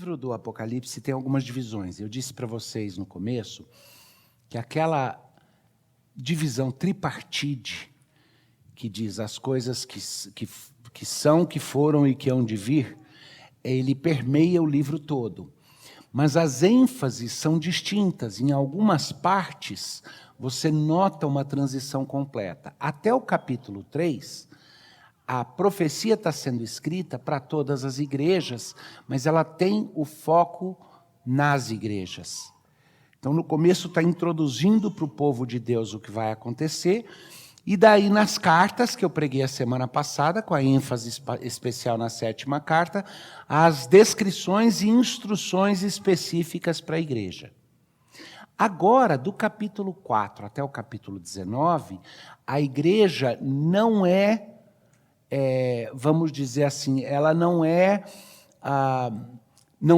livro do Apocalipse tem algumas divisões. Eu disse para vocês no começo que aquela divisão tripartite que diz as coisas que são, que foram e que hão de vir, ele permeia o livro todo. Mas as ênfases são distintas. Em algumas partes, você nota uma transição completa. Até o capítulo 3, a profecia está sendo escrita para todas as igrejas, mas ela tem o foco nas igrejas. Então, no começo, está introduzindo para o povo de Deus o que vai acontecer, e daí nas cartas, que eu preguei a semana passada, com a ênfase especial na 7ª carta, as descrições e instruções específicas para a igreja. Agora, do capítulo 4 até o capítulo 19, a igreja não vamos dizer assim, ela não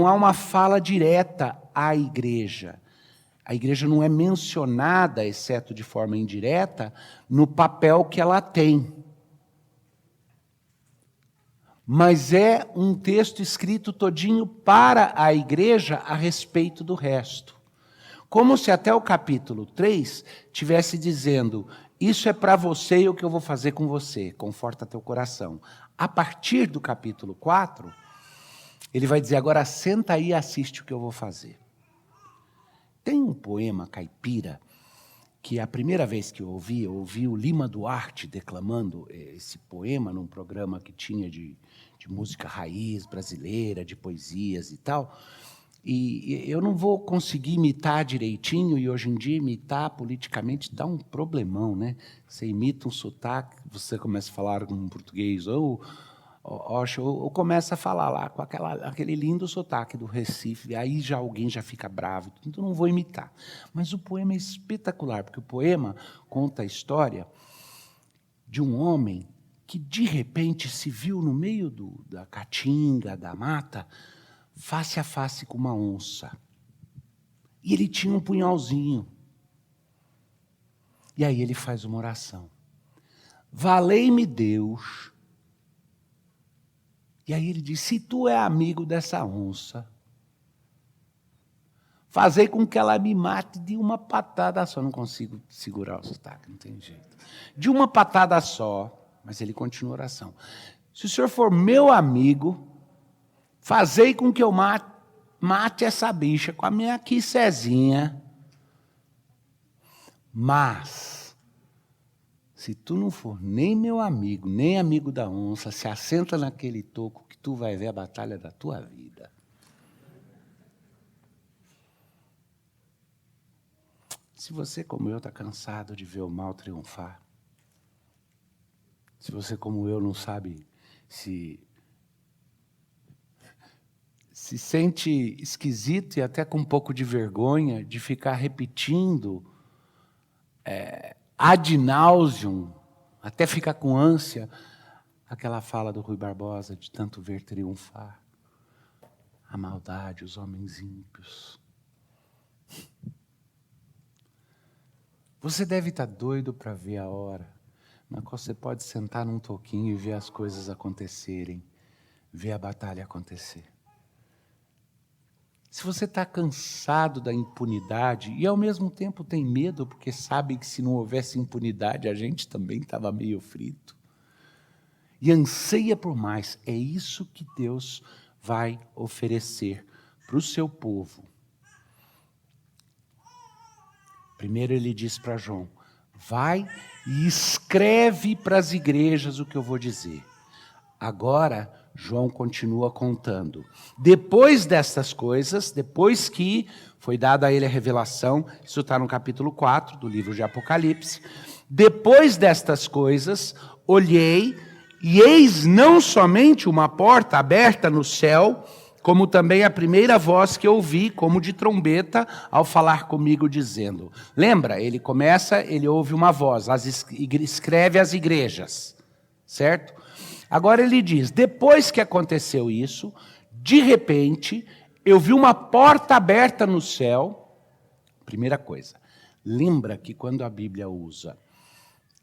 há uma fala direta à igreja. A igreja não é mencionada, exceto de forma indireta, no papel que ela tem. Mas é um texto escrito todinho para a igreja a respeito do resto. Como se até o capítulo 3 tivesse dizendo: isso é para você e o que eu vou fazer com você, conforta teu coração. A partir do capítulo 4, ele vai dizer: agora senta aí e assiste o que eu vou fazer. Tem um poema caipira, que a primeira vez que eu ouvi o Lima Duarte declamando esse poema num programa que tinha de música raiz brasileira, de poesias e tal. E eu não vou conseguir imitar direitinho, e hoje em dia imitar politicamente dá um problemão, né? Você imita um sotaque, você começa a falar um português ou começa a falar lá com aquele lindo sotaque do Recife, aí alguém já fica bravo, então não vou imitar. Mas o poema é espetacular, porque o poema conta a história de um homem que, de repente, se viu no meio da caatinga, da mata, face a face com uma onça. E ele tinha um punhalzinho. E aí ele faz uma oração. Valei-me Deus. E aí ele diz: se tu é amigo dessa onça, fazei com que ela me mate de uma patada só. Não consigo segurar o sotaque, não tem jeito. De uma patada só, mas ele continua a oração. Se o senhor for meu amigo, fazei com que eu mate essa bicha com a minha quicezinha. Mas, se tu não for nem meu amigo, nem amigo da onça, se assenta naquele toco que tu vai ver a batalha da tua vida. Se você, como eu, está cansado de ver o mal triunfar, se você, como eu, não sabe se sente esquisito e até com um pouco de vergonha de ficar repetindo ad nauseam, até ficar com ânsia, aquela fala do Rui Barbosa de tanto ver triunfar a maldade, os homens ímpios. Você deve estar doido para ver a hora na qual você pode sentar num toquinho e ver as coisas acontecerem, ver a batalha acontecer. Se você está cansado da impunidade e, ao mesmo tempo, tem medo, porque sabe que se não houvesse impunidade, a gente também estava meio frito, e anseia por mais, é isso que Deus vai oferecer para o seu povo. Primeiro ele diz para João: vai e escreve para as igrejas o que eu vou dizer. Agora, João continua contando. Depois destas coisas, depois que foi dada a ele a revelação, isso está no capítulo 4 do livro de Apocalipse. Depois destas coisas, olhei, e eis não somente uma porta aberta no céu, como também a primeira voz que ouvi, como de trombeta, ao falar comigo, dizendo. Lembra? Ele ouve uma voz, escreve às igrejas, certo? Agora ele diz: depois que aconteceu isso, de repente, eu vi uma porta aberta no céu. Primeira coisa, lembra que quando a Bíblia usa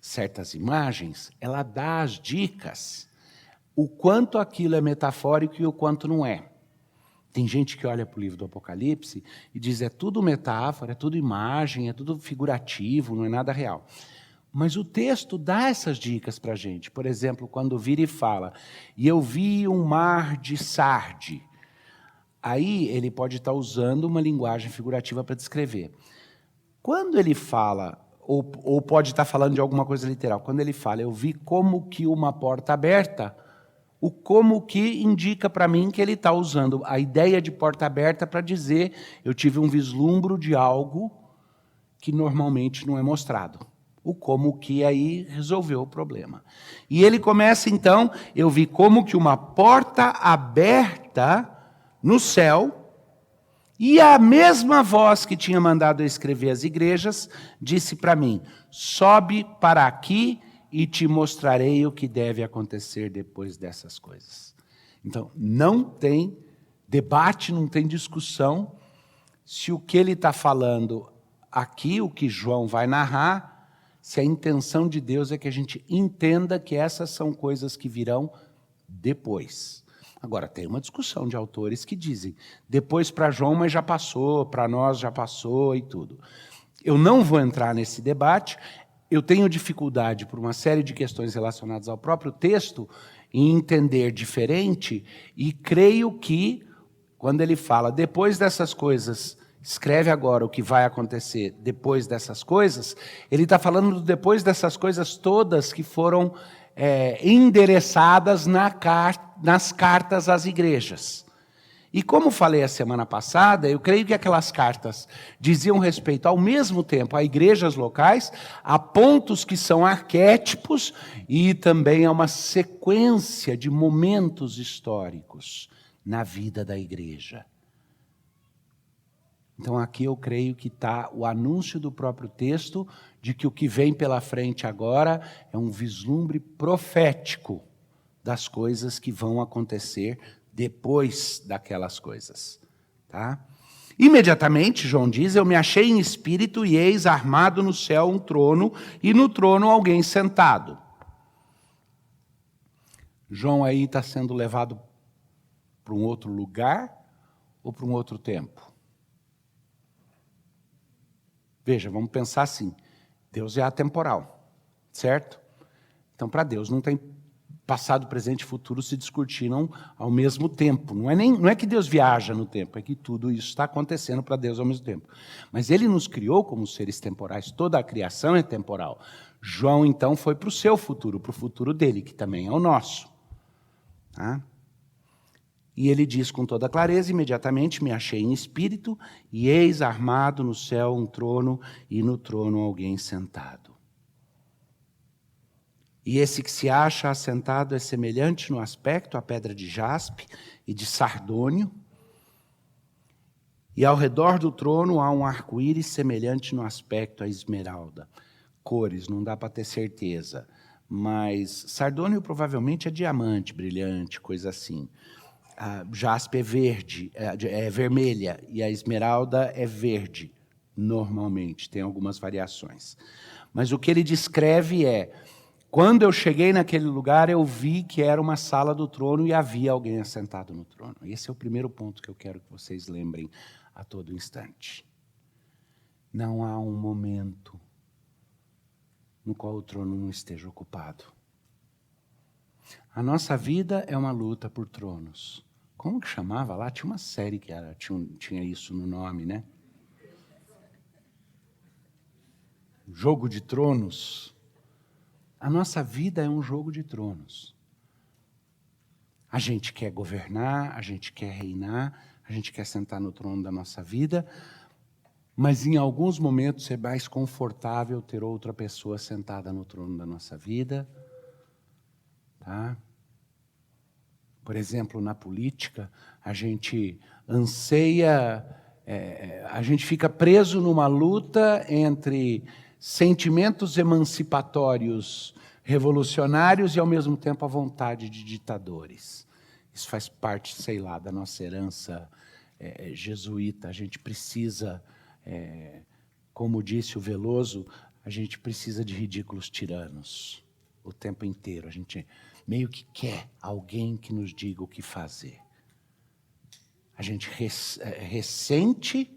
certas imagens, ela dá as dicas, o quanto aquilo é metafórico e o quanto não é. Tem gente que olha para o livro do Apocalipse e diz é tudo metáfora, é tudo imagem, é tudo figurativo, não é nada real. Mas o texto dá essas dicas para a gente. Por exemplo, quando vira e fala, e eu vi um mar de sarde. Aí ele pode estar usando uma linguagem figurativa para descrever. Quando ele fala, ou pode estar falando de alguma coisa literal, quando ele fala, eu vi como que uma porta aberta, o como que indica para mim que ele está usando a ideia de porta aberta para dizer, eu tive um vislumbro de algo que normalmente não é mostrado. O como que aí resolveu o problema. E ele começa então, eu vi como que uma porta aberta no céu, e a mesma voz que tinha mandado eu escrever as igrejas, disse para mim, sobe para aqui e te mostrarei o que deve acontecer depois dessas coisas. Então, não tem debate, não tem discussão, se o que ele está falando aqui, o que João vai narrar, se a intenção de Deus é que a gente entenda que essas são coisas que virão depois. Agora, tem uma discussão de autores que dizem, depois para João, mas já passou, para nós já passou e tudo. Eu não vou entrar nesse debate, eu tenho dificuldade por uma série de questões relacionadas ao próprio texto, em entender diferente, e creio que, quando ele fala, depois dessas coisas, escreve agora o que vai acontecer depois dessas coisas, ele está falando depois dessas coisas todas que foram endereçadas nas cartas às igrejas. E como falei a semana passada, eu creio que aquelas cartas diziam respeito ao mesmo tempo a igrejas locais, a pontos que são arquétipos e também a uma sequência de momentos históricos na vida da igreja. Então aqui eu creio que está o anúncio do próprio texto de que o que vem pela frente agora é um vislumbre profético das coisas que vão acontecer depois daquelas coisas. Tá? Imediatamente, João diz, eu me achei em espírito e eis armado no céu um trono e no trono alguém sentado. João aí está sendo levado para um outro lugar ou para um outro tempo? Veja, vamos pensar assim, Deus é atemporal, certo? Então, para Deus, não tem passado, presente e futuro se discutiram ao mesmo tempo. Não é que Deus viaja no tempo, é que tudo isso está acontecendo para Deus ao mesmo tempo. Mas Ele nos criou como seres temporais, toda a criação é temporal. João, então, foi para o seu futuro, para o futuro dele, que também é o nosso. Tá? E ele diz com toda clareza, imediatamente me achei em espírito, e eis armado no céu um trono, e no trono alguém sentado. E esse que se acha assentado é semelhante no aspecto à pedra de jaspe e de sardônio, e ao redor do trono há um arco-íris semelhante no aspecto à esmeralda. Cores, não dá para ter certeza, mas sardônio provavelmente é diamante, brilhante, coisa assim. A jaspe é verde, é vermelha, e a esmeralda é verde, normalmente, tem algumas variações. Mas o que ele descreve é, quando eu cheguei naquele lugar, eu vi que era uma sala do trono e havia alguém assentado no trono. Esse é o primeiro ponto que eu quero que vocês lembrem a todo instante. Não há um momento no qual o trono não esteja ocupado. A nossa vida é uma luta por tronos. Como que chamava lá? Tinha uma série que tinha isso no nome, né? Jogo de Tronos. A nossa vida é um jogo de tronos. A gente quer governar, a gente quer reinar, a gente quer sentar no trono da nossa vida, mas em alguns momentos é mais confortável ter outra pessoa sentada no trono da nossa vida. Tá? Por exemplo, na política, a gente anseia, a gente fica preso numa luta entre sentimentos emancipatórios revolucionários e, ao mesmo tempo, a vontade de ditadores. Isso faz parte, sei lá, da nossa herança jesuíta. A gente precisa, como disse o Veloso, a gente precisa de ridículos tiranos o tempo inteiro. A gente meio que quer alguém que nos diga o que fazer. A gente ressente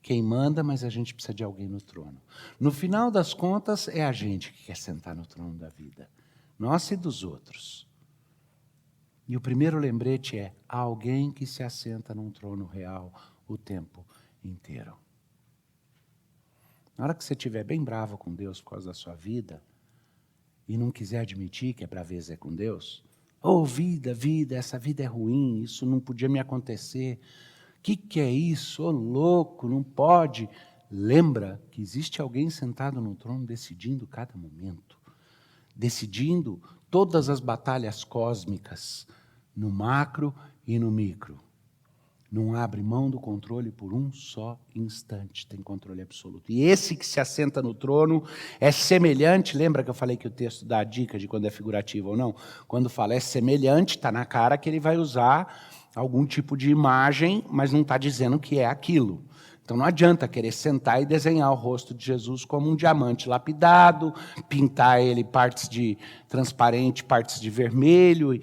quem manda, mas a gente precisa de alguém no trono. No final das contas, é a gente que quer sentar no trono da vida. Nossa e dos outros. E o primeiro lembrete é: há alguém que se assenta num trono real o tempo inteiro. Na hora que você estiver bem bravo com Deus por causa da sua vida, e não quiser admitir que a braveza é com Deus, vida, essa vida é ruim, isso não podia me acontecer. Que é isso? Ô louco, não pode. Lembra que existe alguém sentado no trono decidindo cada momento. Decidindo todas as batalhas cósmicas, no macro e no micro. Não abre mão do controle por um só instante, tem controle absoluto. E esse que se assenta no trono é semelhante, lembra que eu falei que o texto dá a dica de quando é figurativo ou não? Quando fala é semelhante, está na cara que ele vai usar algum tipo de imagem, mas não está dizendo que é aquilo. Então não adianta querer sentar e desenhar o rosto de Jesus como um diamante lapidado, pintar ele partes de transparente, partes de vermelho.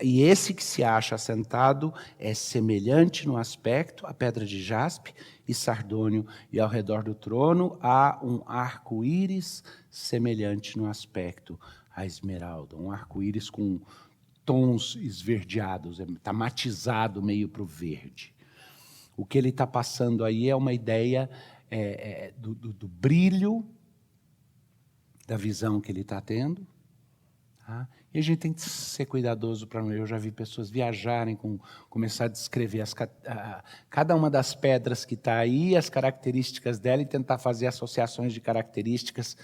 E esse que se acha assentado é semelhante no aspecto à pedra de jaspe e sardônio, e ao redor do trono há um arco-íris semelhante no aspecto à esmeralda, um arco-íris com tons esverdeados, está matizado meio para o verde. O que ele está passando aí é uma ideia do brilho da visão que ele está tendo. Tá? E a gente tem que ser cuidadoso para não... Eu já vi pessoas viajarem, começar a descrever cada uma das pedras que está aí, as características dela, e tentar fazer associações de características.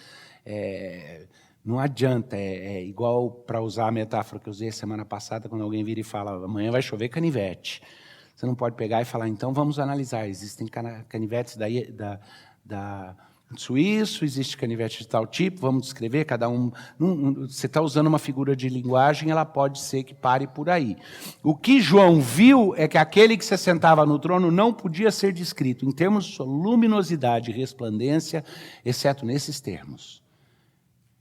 Não adianta, é igual, para usar a metáfora que eu usei semana passada, quando alguém vira e fala, amanhã vai chover canivete. Você não pode pegar e falar, então vamos analisar, existem canivetes da suíço, existe canivete de tal tipo, vamos descrever, cada um... Você está usando uma figura de linguagem, ela pode ser que pare por aí. O que João viu é que aquele que se sentava no trono não podia ser descrito em termos de sua luminosidade e resplandência, exceto nesses termos.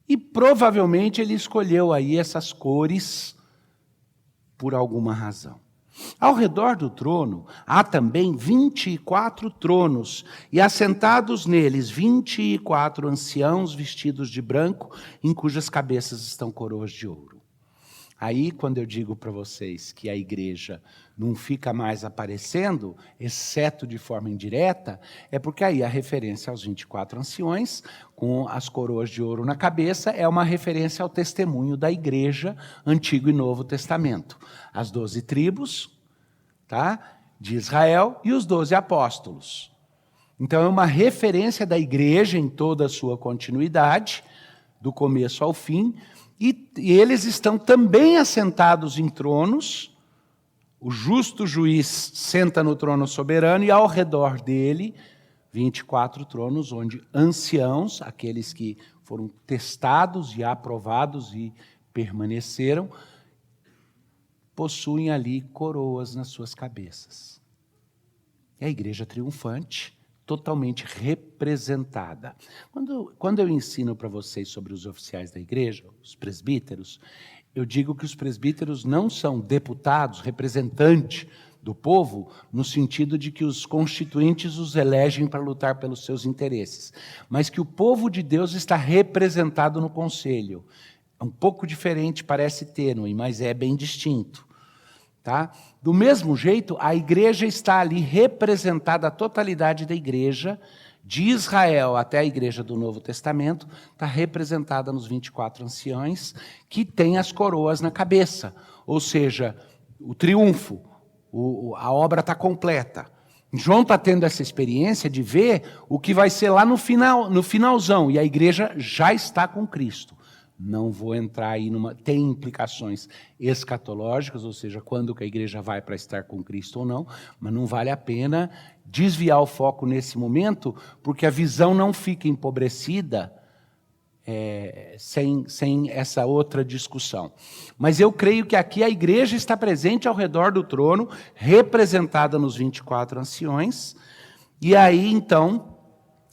E provavelmente ele escolheu aí essas cores por alguma razão. Ao redor do trono há também 24 tronos, e assentados neles 24 anciãos vestidos de branco, em cujas cabeças estão coroas de ouro. Aí, quando eu digo para vocês que a igreja não fica mais aparecendo, exceto de forma indireta, é porque aí a referência aos 24 anciões, com as coroas de ouro na cabeça, é uma referência ao testemunho da igreja, Antigo e Novo Testamento. As 12 tribos, tá, de Israel e os 12 apóstolos. Então, é uma referência da igreja em toda a sua continuidade, do começo ao fim, e eles estão também assentados em tronos. O justo juiz senta no trono soberano, e ao redor dele, 24 tronos, onde anciãos, aqueles que foram testados e aprovados e permaneceram, possuem ali coroas nas suas cabeças. É a igreja triunfante, totalmente representada. Quando eu ensino para vocês sobre os oficiais da igreja, os presbíteros, eu digo que os presbíteros não são deputados, representantes do povo, no sentido de que os constituintes os elegem para lutar pelos seus interesses, mas que o povo de Deus está representado no conselho. É um pouco diferente, parece tênue, mas é bem distinto. Tá? Do mesmo jeito, a igreja está ali representada, a totalidade da igreja, de Israel até a igreja do Novo Testamento, está representada nos 24 anciões, que têm as coroas na cabeça, ou seja, o triunfo, a obra está completa. João está tendo essa experiência de ver o que vai ser lá no finalzão, e a igreja já está com Cristo. Não vou entrar aí tem implicações escatológicas, ou seja, quando que a igreja vai para estar com Cristo ou não, mas não vale a pena desviar o foco nesse momento, porque a visão não fica empobrecida sem essa outra discussão. Mas eu creio que aqui a igreja está presente ao redor do trono, representada nos 24 anciões, e aí então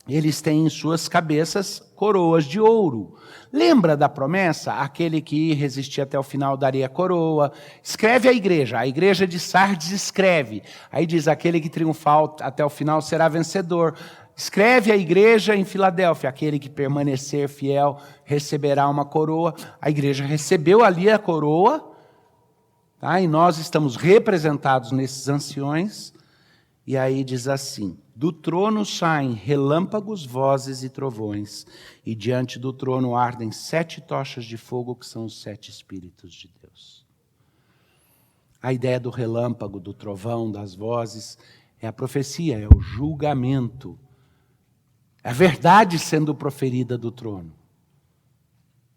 eles têm em suas cabeças coroas de ouro. Lembra da promessa? Aquele que resistir até o final daria a coroa. Escreve a igreja de Sardes escreve. Aí diz, aquele que triunfar até o final será vencedor. Escreve a igreja em Filadélfia, aquele que permanecer fiel receberá uma coroa. A igreja recebeu ali a coroa, tá? E nós estamos representados nesses anciões. E aí diz assim, do trono saem relâmpagos, vozes e trovões, e diante do trono ardem 7 tochas de fogo, que são os 7 Espíritos de Deus. A ideia do relâmpago, do trovão, das vozes, é a profecia, é o julgamento. É a verdade sendo proferida do trono.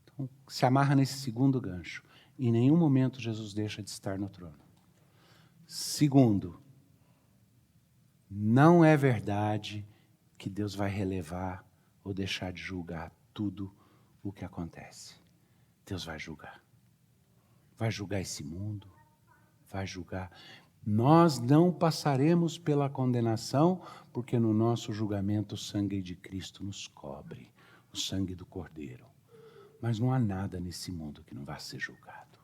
Então, se amarra nesse segundo gancho. Em nenhum momento Jesus deixa de estar no trono. Segundo, não é verdade que Deus vai relevar ou deixar de julgar tudo o que acontece. Deus vai julgar. Vai julgar esse mundo, vai julgar. Nós não passaremos pela condenação, porque no nosso julgamento o sangue de Cristo nos cobre, o sangue do Cordeiro. Mas não há nada nesse mundo que não vai ser julgado.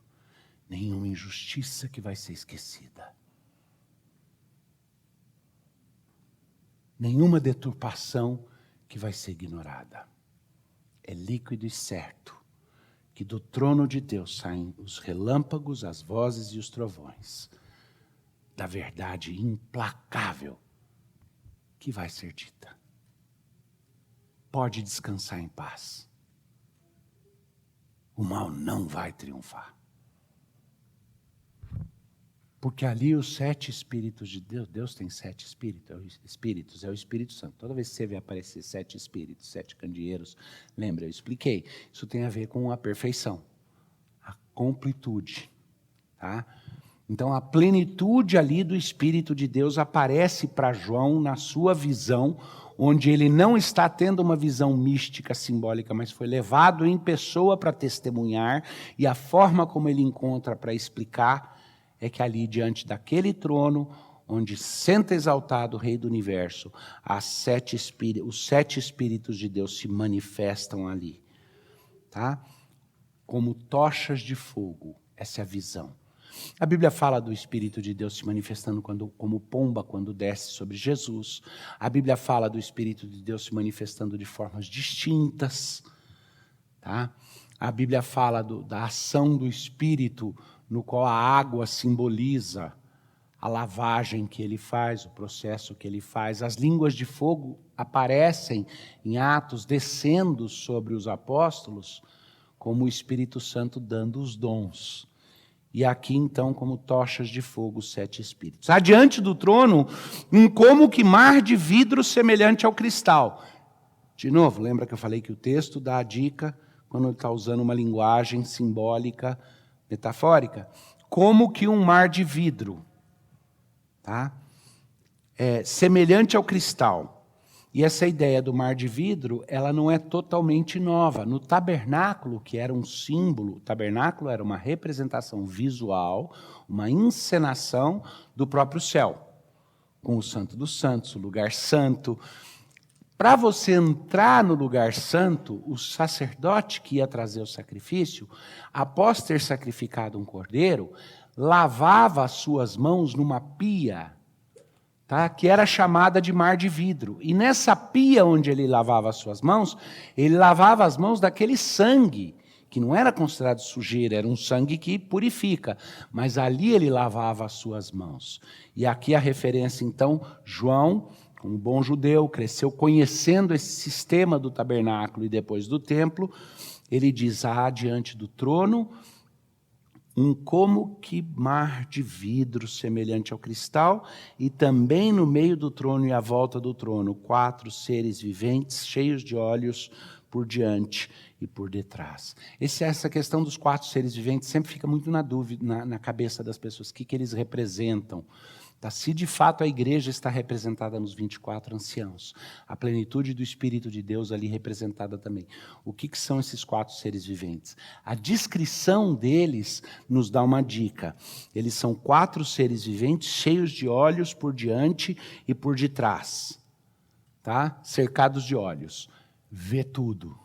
Nenhuma injustiça que vai ser esquecida. Nenhuma deturpação que vai ser ignorada. É líquido e certo que do trono de Deus saem os relâmpagos, as vozes e os trovões da verdade implacável que vai ser dita. Pode descansar em paz. O mal não vai triunfar. Porque ali os 7 Espíritos de Deus, Deus tem 7 Espíritos, é o Espírito Santo. Toda vez que você vê aparecer 7 Espíritos, 7 candeeiros, lembra, eu expliquei, isso tem a ver com a perfeição, a completude, tá? Então a plenitude ali do Espírito de Deus aparece para João na sua visão, onde ele não está tendo uma visão mística, simbólica, mas foi levado em pessoa para testemunhar, e a forma como ele encontra para explicar é que ali diante daquele trono, onde senta exaltado o Rei do Universo, os 7 Espíritos de Deus se manifestam ali, tá? Como tochas de fogo, essa é a visão. A Bíblia fala do Espírito de Deus se manifestando como pomba quando desce sobre Jesus. A Bíblia fala do Espírito de Deus se manifestando de formas distintas, tá? A Bíblia fala da ação do Espírito, no qual a água simboliza a lavagem que ele faz, o processo que ele faz. As línguas de fogo aparecem em Atos, descendo sobre os apóstolos, como o Espírito Santo dando os dons. E aqui, então, como tochas de fogo, 7 Espíritos. Adiante do trono, um como que mar de vidro semelhante ao cristal. De novo, lembra que eu falei que o texto dá a dica quando ele está usando uma linguagem simbólica, metafórica? Como que um mar de vidro, tá? Semelhante ao cristal. E essa ideia do mar de vidro, ela não é totalmente nova. No tabernáculo, que era um símbolo, o tabernáculo era uma representação visual, uma encenação do próprio céu, com o Santo dos Santos, o lugar santo. Para você entrar no lugar santo, o sacerdote que ia trazer o sacrifício, após ter sacrificado um cordeiro, lavava as suas mãos numa pia, tá? Que era chamada de mar de vidro. E nessa pia onde ele lavava as suas mãos, ele lavava as mãos daquele sangue, que não era considerado sujeira, era um sangue que purifica. Mas ali ele lavava as suas mãos. E aqui a referência, então, João, como bom judeu, cresceu conhecendo esse sistema do tabernáculo e depois do templo, ele diz, diante do trono, um como que mar de vidro semelhante ao cristal, e também no meio do trono e à volta do trono, 4 seres viventes, cheios de olhos por diante e por detrás. Essa questão dos 4 seres viventes sempre fica muito na dúvida, na cabeça das pessoas, o que eles representam. Tá? Se de fato a igreja está representada nos 24 anciãos, a plenitude do Espírito de Deus ali representada também. O que são esses 4 seres viventes? A descrição deles nos dá uma dica. Eles são 4 seres viventes cheios de olhos por diante e por detrás, tá? Cercados de olhos. Vê tudo.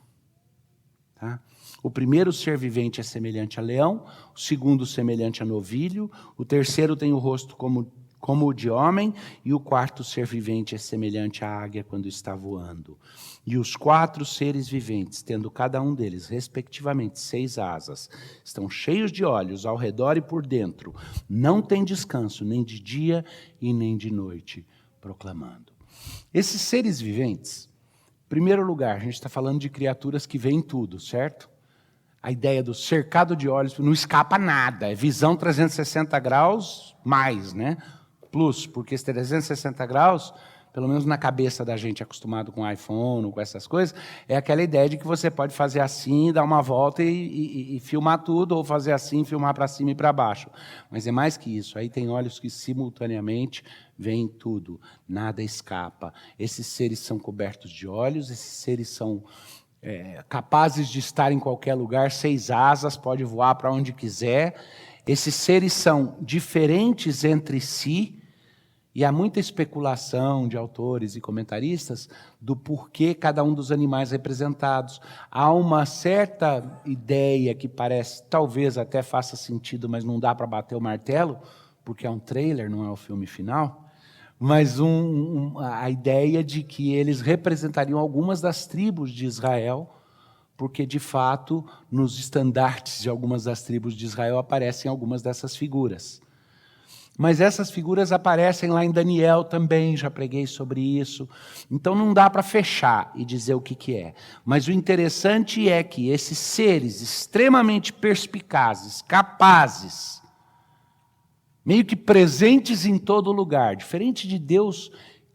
Tá? O primeiro ser vivente é semelhante a leão, o segundo semelhante a novilho, o terceiro tem o rosto como o de homem, e o quarto ser vivente é semelhante à águia quando está voando. E os 4 seres viventes, tendo cada um deles, respectivamente, 6 asas, estão cheios de olhos ao redor e por dentro, não têm descanso, nem de dia e nem de noite, proclamando. Esses seres viventes, em primeiro lugar, a gente está falando de criaturas que veem tudo, certo? A ideia do cercado de olhos, não escapa nada, é visão 360 graus mais, né? Plus, porque esse 360 graus, pelo menos na cabeça da gente acostumado com iPhone, com essas coisas, é aquela ideia de que você pode fazer assim, dar uma volta e filmar tudo, ou fazer assim, filmar para cima e para baixo. Mas é mais que isso, aí tem olhos que simultaneamente veem tudo, nada escapa. Esses seres são cobertos de olhos, esses seres são capazes de estar em qualquer lugar, 6 asas, pode voar para onde quiser. Esses seres são diferentes entre si, e há muita especulação de autores e comentaristas do porquê cada um dos animais representados. Há uma certa ideia que parece, talvez até faça sentido, mas não dá para bater o martelo, porque é um trailer, não é o filme final, mas a ideia de que eles representariam algumas das tribos de Israel, porque, de fato, nos estandartes de algumas das tribos de Israel aparecem algumas dessas figuras. Mas essas figuras aparecem lá em Daniel também, já preguei sobre isso. Então não dá para fechar e dizer o que é. Mas o interessante é que esses seres extremamente perspicazes, capazes, meio que presentes em todo lugar, diferente de Deus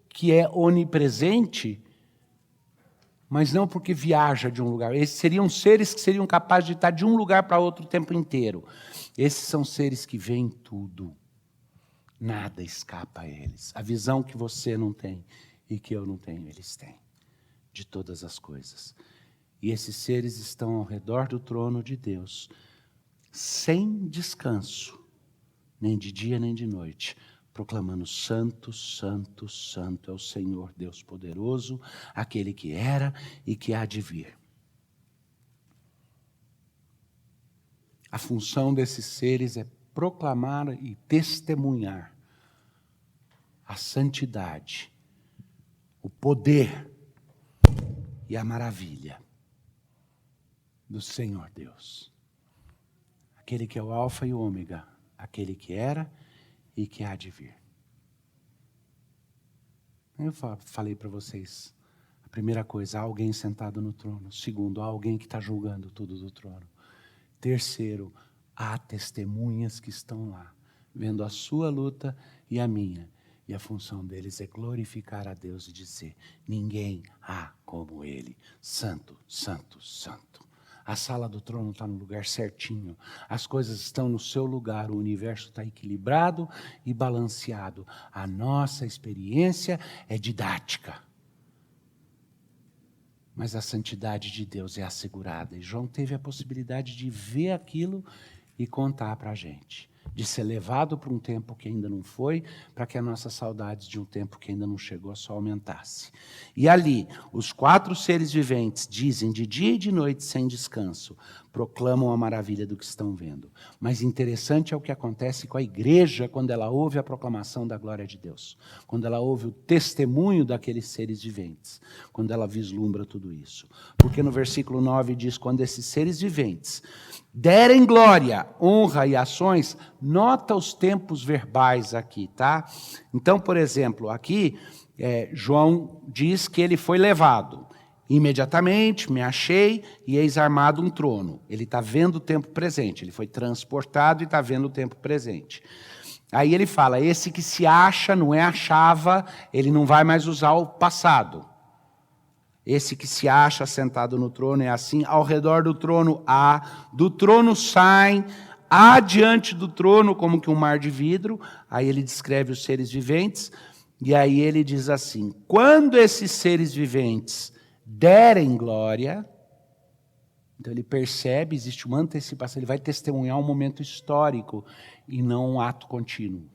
que é onipresente, mas não porque viaja de um lugar. Esses seriam seres que seriam capazes de estar de um lugar para outro o tempo inteiro. Esses são seres que veem tudo. Nada escapa a eles. A visão que você não tem e que eu não tenho, eles têm. De todas as coisas. E esses seres estão ao redor do trono de Deus, sem descanso, nem de dia nem de noite, proclamando: Santo, Santo, Santo é o Senhor Deus poderoso, aquele que era e que há de vir. A função desses seres é proclamar e testemunhar a santidade, o poder e a maravilha do Senhor Deus. Aquele que é o Alfa e o Ômega, aquele que era e que há de vir. Eu falei para vocês, a primeira coisa, há alguém sentado no trono. Segundo, há alguém que está julgando tudo do trono. Terceiro, há testemunhas que estão lá, vendo a sua luta e a minha. E a função deles é glorificar a Deus e dizer: ninguém há como Ele. Santo, Santo, Santo. A sala do trono está no lugar certinho. As coisas estão no seu lugar. O universo está equilibrado e balanceado. A nossa experiência é didática. Mas a santidade de Deus é assegurada. E João teve a possibilidade de ver aquilo e contar para a gente. De ser levado para um tempo que ainda não foi, para que as nossas saudades de um tempo que ainda não chegou só aumentasse. E ali, os 4 seres viventes dizem de dia e de noite sem descanso, proclamam a maravilha do que estão vendo. Mas interessante é o que acontece com a igreja quando ela ouve a proclamação da glória de Deus, quando ela ouve o testemunho daqueles seres viventes, quando ela vislumbra tudo isso. Porque no versículo 9 diz: quando esses seres viventes derem glória, honra e ações, nota os tempos verbais aqui, tá? Então, por exemplo, aqui João diz que ele foi levado. Imediatamente me achei e eis armado um trono. Ele está vendo o tempo presente, ele foi transportado e está vendo o tempo presente. Aí ele fala: esse que se acha, não é achava, ele não vai mais usar o passado. Esse que se acha sentado no trono é assim: ao redor do trono há, do trono saem, há diante do trono como que um mar de vidro. Aí ele descreve os seres viventes, e aí ele diz assim: quando esses seres viventes derem glória, então ele percebe, existe uma antecipação, ele vai testemunhar um momento histórico e não um ato contínuo.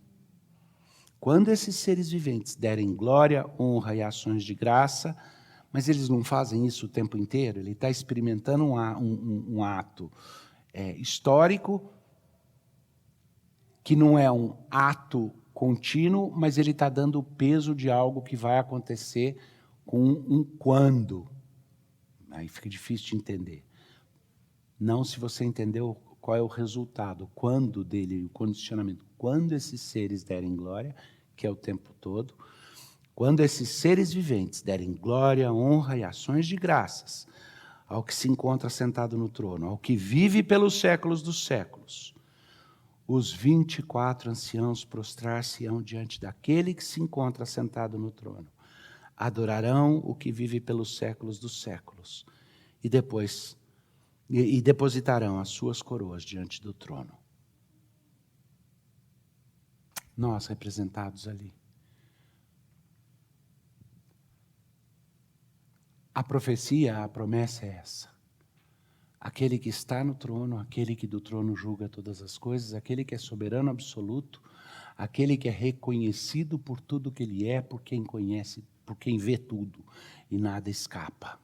Quando esses seres viventes derem glória, honra e ações de graça, Mas eles não fazem isso o tempo inteiro. Ele está experimentando um ato histórico, que não é um ato contínuo, mas ele está dando o peso de algo que vai acontecer com um quando. Aí fica difícil de entender. Não se você entendeu qual é o resultado, quando dele, o condicionamento. Quando esses seres derem glória, que é o tempo todo, quando esses seres viventes derem glória, honra e ações de graças ao que se encontra sentado no trono, ao que vive pelos séculos dos séculos, os 24 anciãos prostrar-se-ão diante daquele que se encontra sentado no trono. Adorarão o que vive pelos séculos dos séculos. E depois, depositarão as suas coroas diante do trono. Nós representados ali. A profecia, a promessa é essa. Aquele que está no trono, aquele que do trono julga todas as coisas, aquele que é soberano absoluto, aquele que é reconhecido por tudo que ele é, por quem conhece, por quem vê tudo, e nada escapa.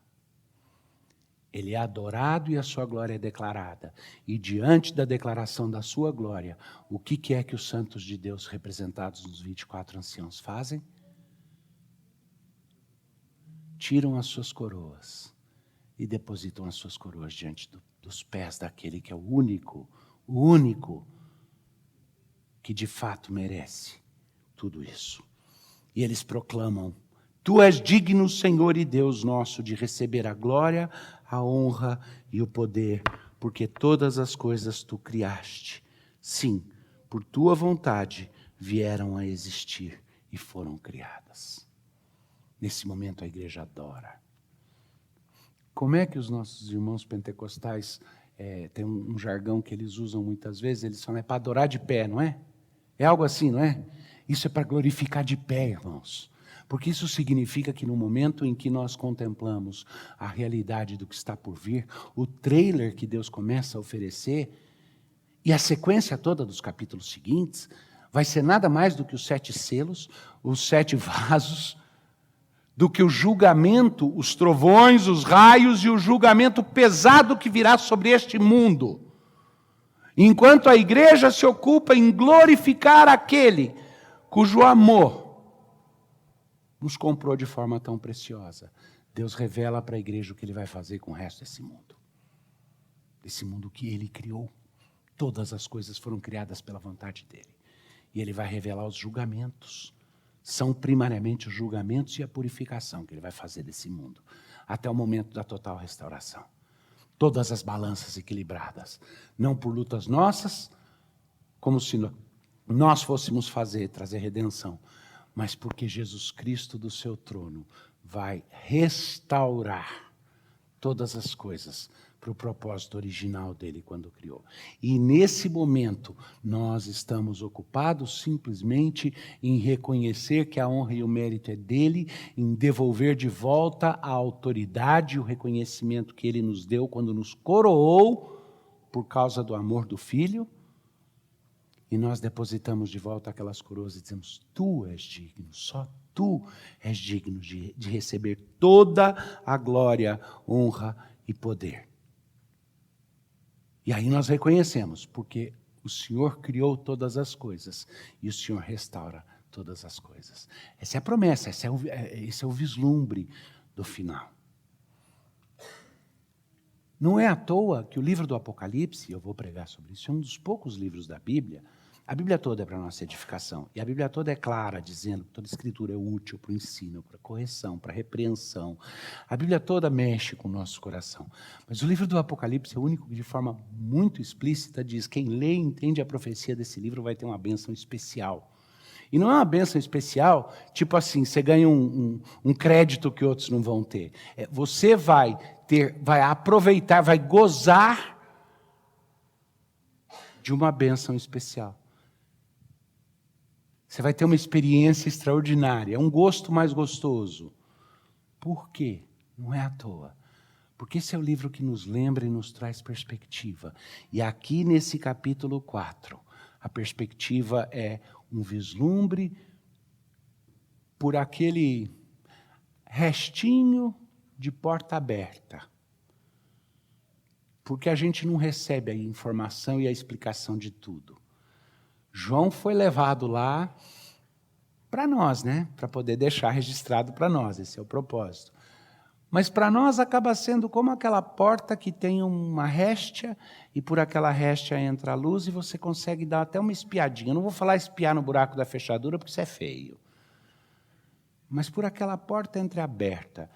Ele é adorado e a sua glória é declarada. E diante da declaração da sua glória, o que é que os santos de Deus representados nos 24 anciãos fazem? Tiram as suas coroas e depositam as suas coroas diante dos pés daquele que é o único que de fato merece tudo isso. E eles proclamam: Tu és digno, Senhor e Deus nosso, de receber a glória, a honra e o poder, porque todas as coisas tu criaste. Sim, por tua vontade vieram a existir e foram criadas. Nesse momento a igreja adora. Como é que os nossos irmãos pentecostais, tem um jargão que eles usam muitas vezes, eles falam, é para adorar de pé, não é? É algo assim, não é? Isso é para glorificar de pé, irmãos. Porque isso significa que no momento em que nós contemplamos a realidade do que está por vir, o trailer que Deus começa a oferecer, e a sequência toda dos capítulos seguintes, vai ser nada mais do que os 7 selos, os 7 vasos, do que o julgamento, os trovões, os raios e o julgamento pesado que virá sobre este mundo. Enquanto a igreja se ocupa em glorificar aquele cujo amor nos comprou de forma tão preciosa, Deus revela para a igreja o que ele vai fazer com o resto desse mundo. Desse mundo que ele criou. Todas as coisas foram criadas pela vontade dele. E ele vai revelar os julgamentos. São primariamente os julgamentos e a purificação que ele vai fazer desse mundo, até o momento da total restauração. Todas as balanças equilibradas, não por lutas nossas, como se nós fôssemos trazer redenção, mas porque Jesus Cristo do seu trono vai restaurar todas as coisas para o propósito original dele quando criou. E nesse momento, nós estamos ocupados simplesmente em reconhecer que a honra e o mérito é dele, em devolver de volta a autoridade e o reconhecimento que ele nos deu quando nos coroou por causa do amor do Filho. E nós depositamos de volta aquelas coroas e dizemos, tu és digno, só tu és digno de receber toda a glória, honra e poder. E aí nós reconhecemos, porque o Senhor criou todas as coisas e o Senhor restaura todas as coisas. Essa é a promessa, esse é o vislumbre do final. Não é à toa que o livro do Apocalipse, eu vou pregar sobre isso, é um dos poucos livros da Bíblia. A Bíblia toda é para a nossa edificação. E a Bíblia toda é clara, dizendo que toda escritura é útil para o ensino, para a correção, para a repreensão. A Bíblia toda mexe com o nosso coração. Mas o livro do Apocalipse é o único que, de forma muito explícita, diz quem lê e entende a profecia desse livro vai ter uma bênção especial. E não é uma bênção especial, tipo assim, você ganha um crédito que outros não vão ter. Você vai aproveitar, vai gozar de uma bênção especial. Você vai ter uma experiência extraordinária, é um gosto mais gostoso. Por quê? Não é à toa. Porque esse é o livro que nos lembra e nos traz perspectiva. E aqui nesse capítulo 4, a perspectiva é um vislumbre por aquele restinho de porta aberta. Porque a gente não recebe a informação e a explicação de tudo. João foi levado lá para nós, né? Para poder deixar registrado para nós, esse é o propósito. Mas para nós acaba sendo como aquela porta que tem uma réstia e por aquela réstia entra a luz e você consegue dar até uma espiadinha. Eu não vou falar espiar no buraco da fechadura porque isso é feio. Mas por aquela porta entreaberta.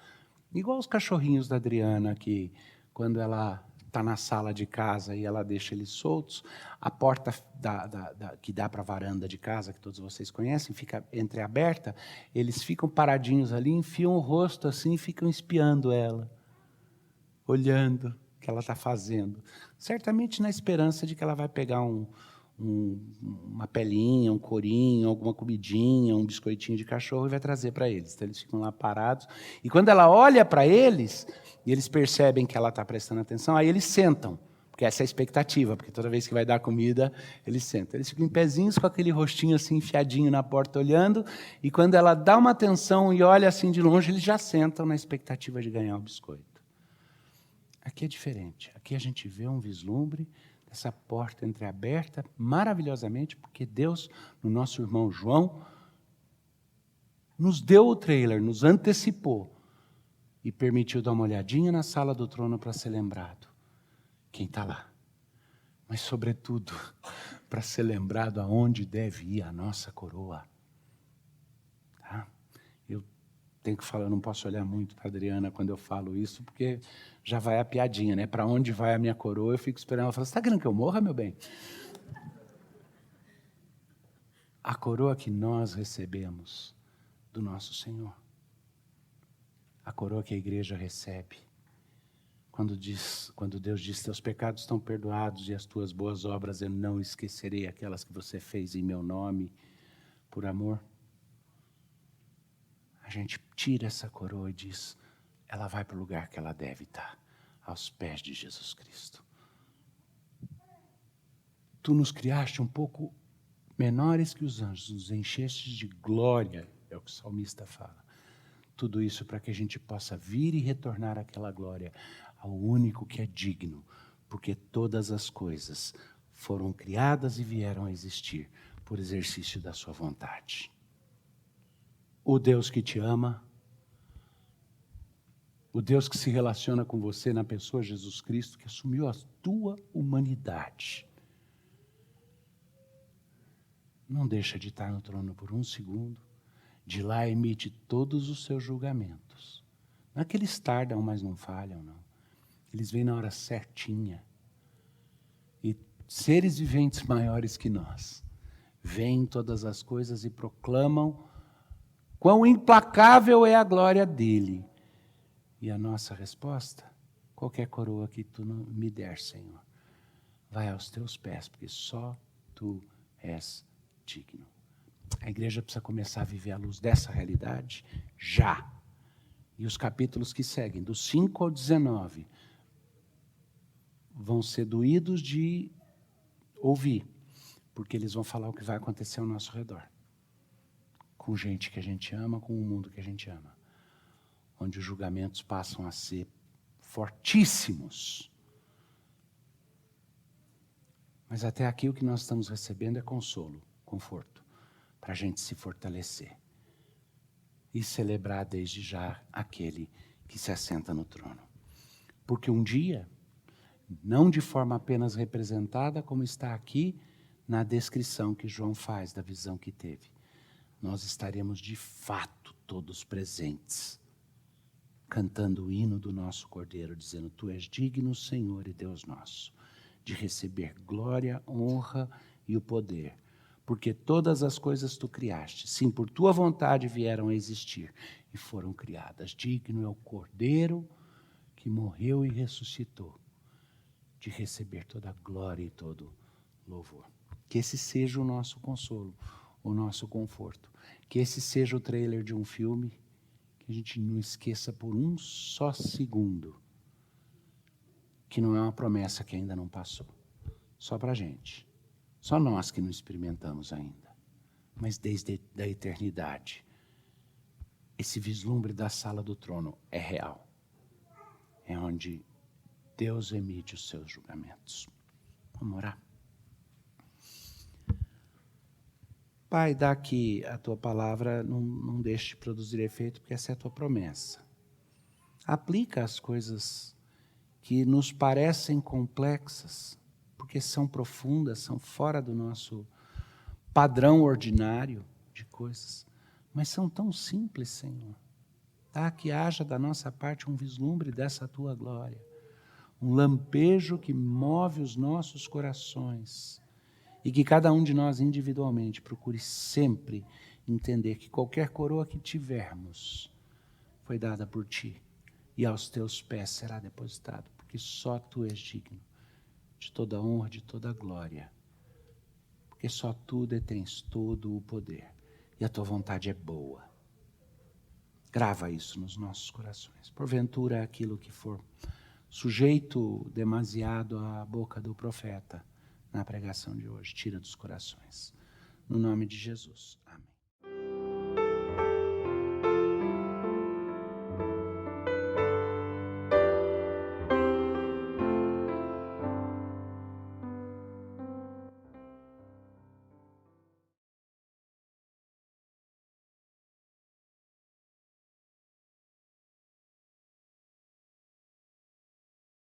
Igual os cachorrinhos da Adriana que quando ela está na sala de casa e ela deixa eles soltos, a porta que dá para a varanda de casa, que todos vocês conhecem, fica entreaberta, eles ficam paradinhos ali, enfiam o rosto assim e ficam espiando ela, olhando o que ela está fazendo. Certamente na esperança de que ela vai pegar uma pelinha, um corinho, alguma comidinha, um biscoitinho de cachorro e vai trazer para eles. Então eles ficam lá parados. E quando ela olha para eles, e eles percebem que ela está prestando atenção, aí eles sentam, porque essa é a expectativa, porque toda vez que vai dar comida, eles sentam. Eles ficam em pezinhos com aquele rostinho assim enfiadinho na porta olhando, e quando ela dá uma atenção e olha assim de longe, eles já sentam na expectativa de ganhar o biscoito. Aqui é diferente. Aqui a gente vê um vislumbre essa porta entreaberta maravilhosamente, porque Deus, no nosso irmão João, nos deu o trailer, nos antecipou e permitiu dar uma olhadinha na sala do trono para ser lembrado quem está lá. Mas, sobretudo, para ser lembrado aonde deve ir a nossa coroa. Tá? Eu tenho que falar, eu não posso olhar muito para a Adriana quando eu falo isso, porque já vai a piadinha, né? Para onde vai a minha coroa? Eu fico esperando ela falar, você está querendo que eu morra, meu bem? A coroa que nós recebemos do nosso Senhor. A coroa que a igreja recebe. Quando Deus diz, teus pecados estão perdoados e as tuas boas obras eu não esquecerei, aquelas que você fez em meu nome, por amor. A gente tira essa coroa e diz, ela vai para o lugar que ela deve estar, aos pés de Jesus Cristo. Tu nos criaste um pouco menores que os anjos, nos enchestes de glória, é o que o salmista fala. Tudo isso para que a gente possa vir e retornar àquela glória, ao único que é digno, porque todas as coisas foram criadas e vieram a existir por exercício da sua vontade. O Deus que te ama, o Deus que se relaciona com você na pessoa de Jesus Cristo, que assumiu a tua humanidade, não deixa de estar no trono por um segundo, de lá emite todos os seus julgamentos. Não é que eles tardam, mas não falham, não. Eles vêm na hora certinha. E seres viventes maiores que nós veem todas as coisas e proclamam quão implacável é a glória dele. E a nossa resposta, qualquer coroa que tu me der, Senhor, vai aos teus pés, porque só tu és digno. A igreja precisa começar a viver à luz dessa realidade já. E os capítulos que seguem, do 5 ao 19, vão ser doídos de ouvir, porque eles vão falar o que vai acontecer ao nosso redor. Com gente que a gente ama, com o mundo que a gente ama. Onde os julgamentos passam a ser fortíssimos. Mas até aqui o que nós estamos recebendo é consolo, conforto, para a gente se fortalecer e celebrar desde já aquele que se assenta no trono. Porque um dia, não de forma apenas representada, como está aqui na descrição que João faz da visão que teve, nós estaremos de fato todos presentes, cantando o hino do nosso Cordeiro, dizendo, tu és digno, Senhor e Deus nosso, de receber glória, honra e o poder, porque todas as coisas tu criaste, sim, por tua vontade vieram a existir e foram criadas. Digno é o Cordeiro que morreu e ressuscitou, de receber toda a glória e todo louvor. Que esse seja o nosso consolo, o nosso conforto. Que esse seja o trailer de um filme, que a gente não esqueça por um só segundo que não é uma promessa que ainda não passou. Só para a gente. Só nós que não experimentamos ainda. Mas desde a eternidade, esse vislumbre da sala do trono é real. é onde Deus emite os seus julgamentos. Vamos orar. Pai, dá que a tua palavra não deixe de produzir efeito, porque essa é a tua promessa. Aplica as coisas que nos parecem complexas, porque são profundas, são fora do nosso padrão ordinário de coisas, mas são tão simples, Senhor. Dá que haja da nossa parte um vislumbre dessa tua glória, um lampejo que move os nossos corações, e que cada um de nós individualmente procure sempre entender que qualquer coroa que tivermos foi dada por ti, e aos teus pés será depositado, porque só tu és digno de toda honra, de toda glória, porque só tu detens todo o poder, e a tua vontade é boa. Grava isso nos nossos corações. Porventura, aquilo que for sujeito demasiado à boca do profeta na pregação de hoje, tira dos corações. No nome de Jesus. Amém.